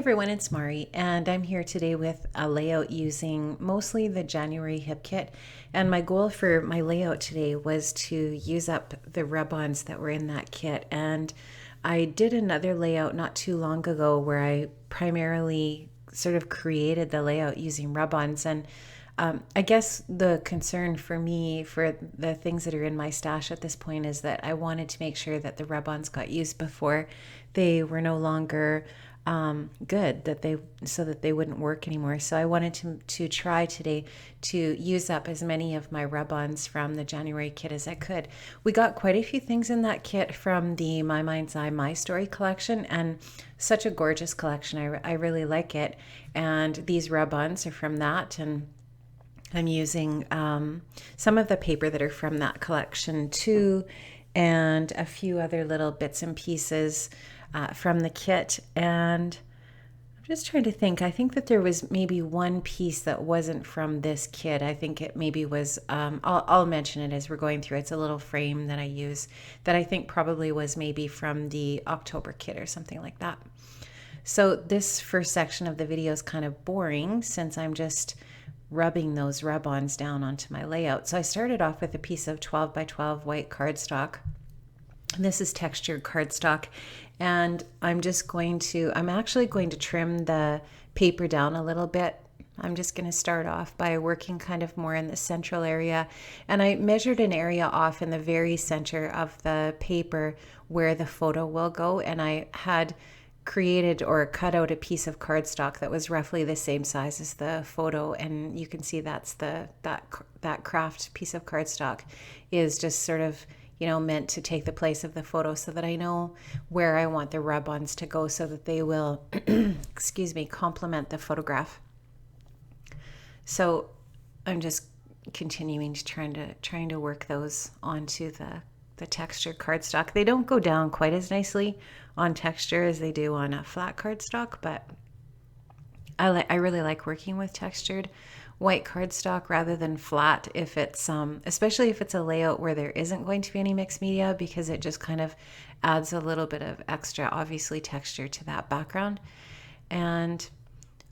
everyone, it's Mari, and I'm here today with a layout using mostly the January hip kit. And my goal for my layout today was to use up the rub-ons that were in that kit. And I did another layout not too long ago where I primarily sort of created the layout using rub-ons. And I guess the concern for me for the things that are in my stash at this point is that I wanted to make sure that the rub-ons got used before they were no longer good, that they so that they wouldn't work anymore. So I wanted to try today to use up as many of my rub-ons from the January kit as I could. We got quite a few things in that kit from the My Mind's Eye My Story collection, and such a gorgeous collection. I really like it, and these rub-ons are from that, and I'm using some of the paper that are from that collection too, and a few other little bits and pieces from the kit. And I'm just trying to think. I think that there was maybe one piece that wasn't from this kit. I think it maybe was, I'll mention it as we're going through. It's a little frame that I use that I think probably was maybe from the October kit or something like that. So this first section of the video is kind of boring since I'm just rubbing those rub-ons down onto my layout. So I started off with a piece of 12 by 12 white cardstock. This is textured cardstock, and I'm actually going to trim the paper down a little bit. I'm just going to start off by working kind of more in the central area, and I measured an area off in the very center of the paper where the photo will go, and I had created or cut out a piece of cardstock that was roughly the same size as the photo, and you can see that's that craft piece of cardstock is just sort of meant to take the place of the photo, so that I know where I want the rub-ons to go so that they will excuse me, complement the photograph. So I'm just continuing to trying to work those onto the textured cardstock. They don't go down quite as nicely on texture as they do on a flat cardstock, but I really like working with textured white cardstock rather than flat if it's especially if it's a layout where there isn't going to be any mixed media, because it just kind of adds a little bit of extra, obviously, texture to that background. And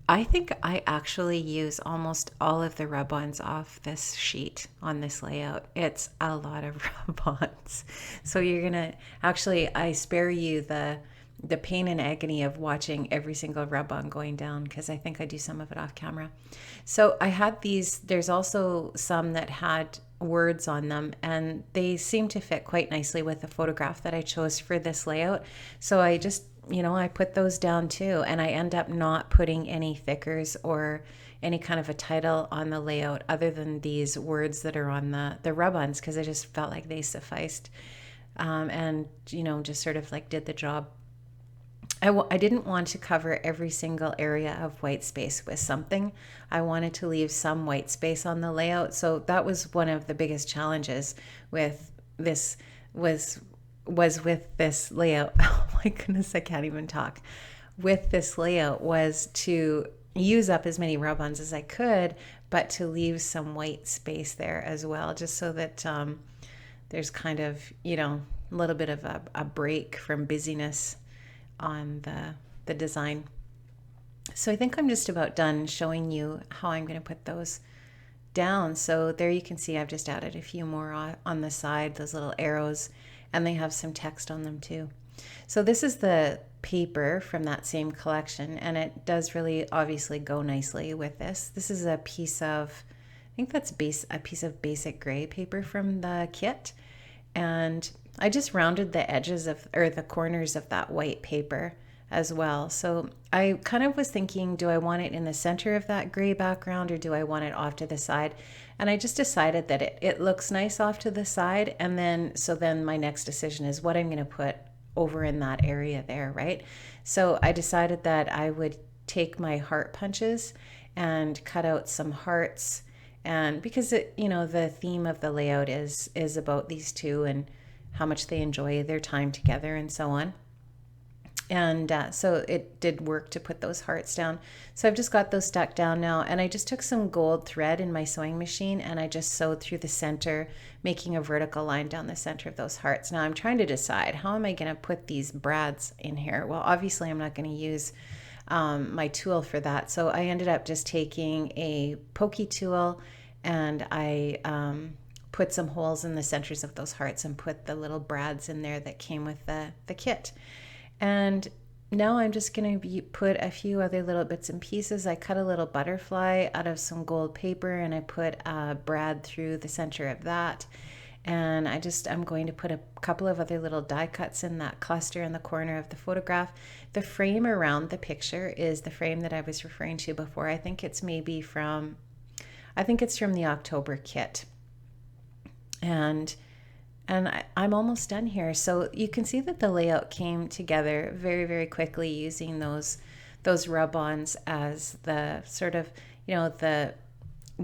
I think I actually use almost all of the rub-ons off this sheet on this layout. It's a lot of rub-ons. So you're gonna I spare you the pain and agony of watching every single rub-on going down, because I think I do some of it off camera. So I had these, there's also some that had words on them, and they seem to fit quite nicely with the photograph that I chose for this layout. So I just, I put those down too, and I end up not putting any thickers or any kind of a title on the layout other than these words that are on the rub-ons, because I just felt like they sufficed, and just sort of like did the job. I didn't want to cover every single area of white space with something. I wanted to leave some white space on the layout. So that was one of the biggest challenges with this was with this layout. Oh my goodness, I can't even talk. With this layout was to use up as many rub-ons as I could, but to leave some white space there as well, just so that there's kind of, a little bit of a break from busyness on the design. So I think I'm just about done showing you how I'm going to put those down. So there you can see I've just added a few more on the side, those little arrows, and they have some text on them too. So this is the paper from that same collection, and it does really obviously go nicely with this. This is a piece of, I think that's a piece of basic gray paper from the kit, and I just rounded the edges or the corners of that white paper as well. So I kind of was thinking, do I want it in the center of that gray background, or do I want it off to the side? And I just decided that it looks nice off to the side. And then my next decision is what I'm going to put over in that area there, right? So I decided that I would take my heart punches and cut out some hearts. And because the theme of the layout is about these two and how much they enjoy their time together and so on. And so it did work to put those hearts down. So I've just got those stuck down now, and I just took some gold thread in my sewing machine and I just sewed through the center, making a vertical line down the center of those hearts. Now I'm trying to decide, how am I going to put these brads in here? Well, obviously I'm not going to use my tool for that. So I ended up just taking a pokey tool, and I put some holes in the centers of those hearts and put the little brads in there that came with the kit. And now I'm just going to put a few other little bits and pieces. I cut a little butterfly out of some gold paper, and I put a brad through the center of that. And I'm going to put a couple of other little die cuts in that cluster in the corner of the photograph. The frame around the picture is the frame that I was referring to before. I think it's from the October kit. And I'm almost done here. So you can see that the layout came together very, very quickly using those rub-ons as the sort of, the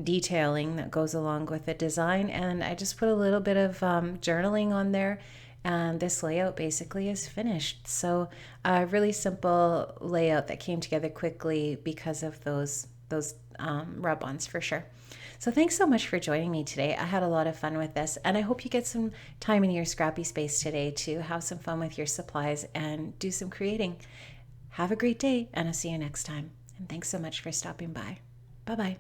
detailing that goes along with the design. And I just put a little bit of journaling on there, and this layout basically is finished. So a really simple layout that came together quickly because of those rub-ons for sure. So thanks so much for joining me today. I had a lot of fun with this, and I hope you get some time in your scrappy space today to have some fun with your supplies and do some creating. Have a great day, and I'll see you next time. And thanks so much for stopping by. Bye-bye.